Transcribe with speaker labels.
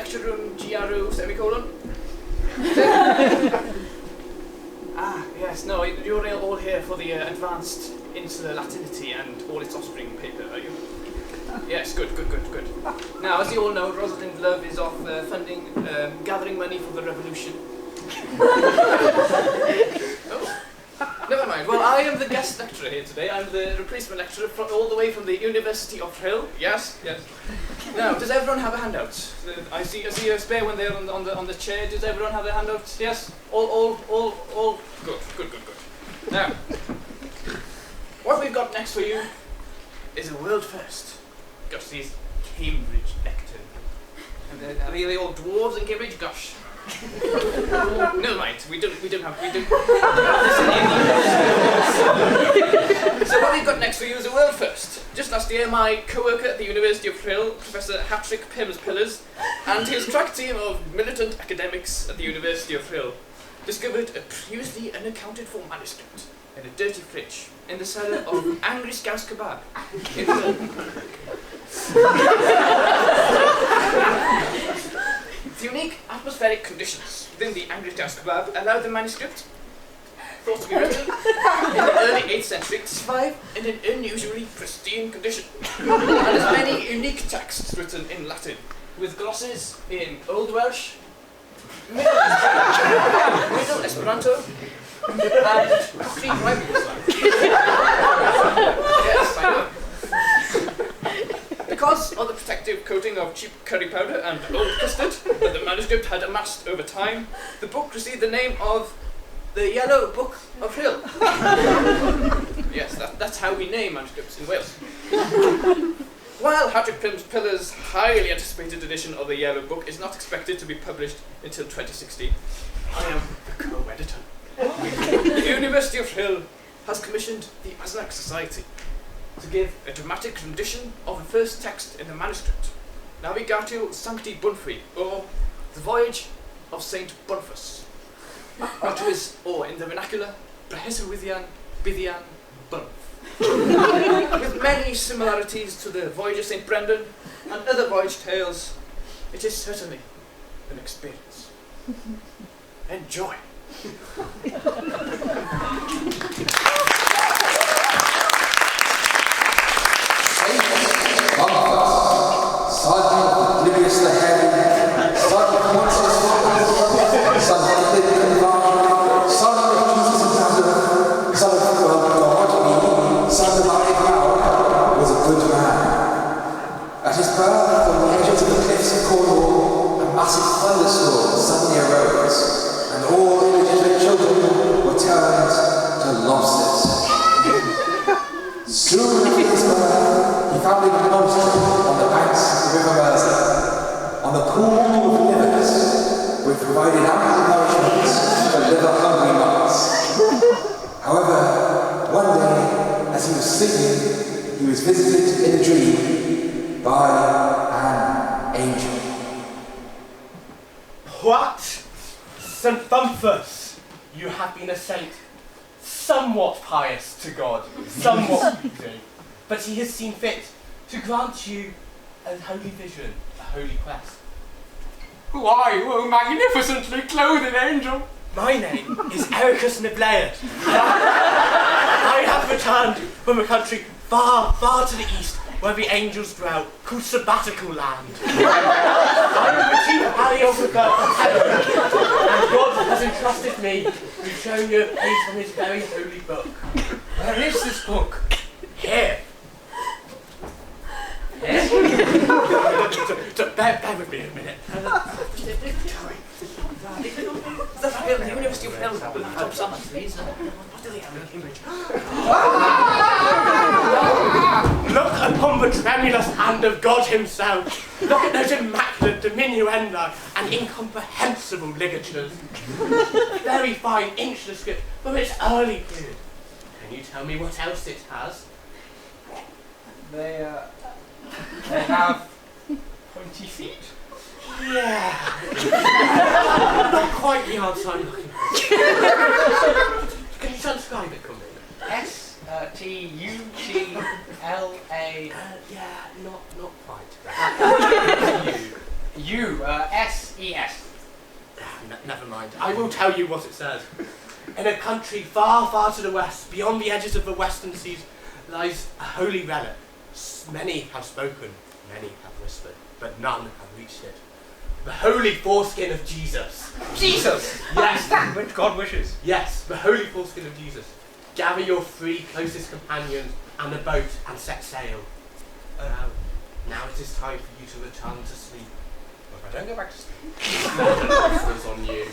Speaker 1: lecture room GRO semicolon. Yes, no, you're all here for the Advanced Insular Latinity and all its offspring paper, are you? Yes, good. Now, as you all know, Rosalind Love is off gathering money for the revolution. Oh, never mind. Well, I am the guest lecturer here today. I'm the replacement lecturer all the way from the University of Rhyl. Yes. Now, does everyone have a handout? I see a spare one there on the chair. Does everyone have a handout? Yes? All good. Now, what we've got next for you is a world first. Gosh, these Cambridge lectures. Are they all dwarves in Cambridge? Gosh. Never mind. We don't have. So what we've got next for you is a world first. Just last year, my co-worker at the University of Rhyl, Professor Hatrick Pimms-Pillars, and his track team of militant academics at the University of Rhyl discovered a previously unaccounted for manuscript in a dirty fridge in the cellar of Angry Scouse Kebab in Rhyl. The unique atmospheric conditions within the Angry Scouse Kebab allowed the manuscript, thought to be written in the early 8th century, to survive in an unusually pristine condition, and has many unique texts written in Latin, with glosses in Old Welsh, Middle Esperanto, and Cockney Rhyming slang. Yes, I know. Because of the protective coating of cheap curry powder and old custard that the manuscript had amassed over time, the book received the name of the Yellow Book of Rhyl. Yes, that's how we name manuscripts in Wales. While Hatrick Pimms-Pillars' highly anticipated edition of the Yellow Book is not expected to be published until 2016, I am the co-editor. The University of Rhyl has commissioned the ASNaC Society to give a dramatic rendition of the first text in the manuscript, Navigatio Sancti Bunfi, or the Voyage of St Bunfus, which is, or in the vernacular, Behesawithian Bithian Bunf. With many similarities to the Voyage of St Brendan and other voyage tales, it is certainly an experience. Enjoy!
Speaker 2: Son of Livius the Hairy, son of Pontius Pilate, son of Philip the son of Jesus of Nazareth, son of God, son of Abraham, was a good man. At his birth, on the edges of the cliffs of Cornwall, a massive thunderstorm suddenly arose, and all illegitimate children were turned to lobsters. Soon after his birth, he found a lobster on the banks of the River Mersey, on the pool of livers, which provided ample nourishment for liver-hungry monks. However, one day, as he was sleeping, he was visited in a dream by an angel.
Speaker 3: What? St Bunfus, you have been a saint, somewhat pious to God, somewhat good, but he has seen fit to grant you a holy vision, a holy quest.
Speaker 4: Why, oh magnificently clothed angel?
Speaker 3: My name is Ericus Niblaeus. I have returned from a country far, far to the east, where the angels dwell, called Sabbatical Land. I am the chief palaeographer of heaven, and God has entrusted me with showing you a page from his very holy book.
Speaker 4: Where is this book?
Speaker 3: Here. Bear with me a minute.
Speaker 1: The University of Rhyl, Tom Summers, please. What do they have in Cambridge?
Speaker 3: Look upon the tremulous hand of God himself. Look at those immaculate diminuendo and incomprehensible ligatures. Very fine ancient script from its early period. Can you tell me what else it has?
Speaker 4: They have pointy feet.
Speaker 3: Yeah. Not quite the answer I'm looking for. Can you transcribe it, Cumby?
Speaker 4: S-T-U-T-L-A.
Speaker 3: Yeah, not quite.
Speaker 4: U, S-E-S.
Speaker 3: Never mind. I will tell you what it says. In a country far, far to the west, beyond the edges of the western seas, lies a holy relic. Many have spoken, many have whispered, but none have reached it. The holy foreskin of Jesus.
Speaker 4: Jesus!
Speaker 3: Yes.
Speaker 4: That which God wishes.
Speaker 3: Yes, the holy foreskin of Jesus. Gather your 3 closest companions and a boat and set sail. Now it is time for you to return to sleep.
Speaker 4: Well, if I don't go back to sleep.
Speaker 3: The offers on you.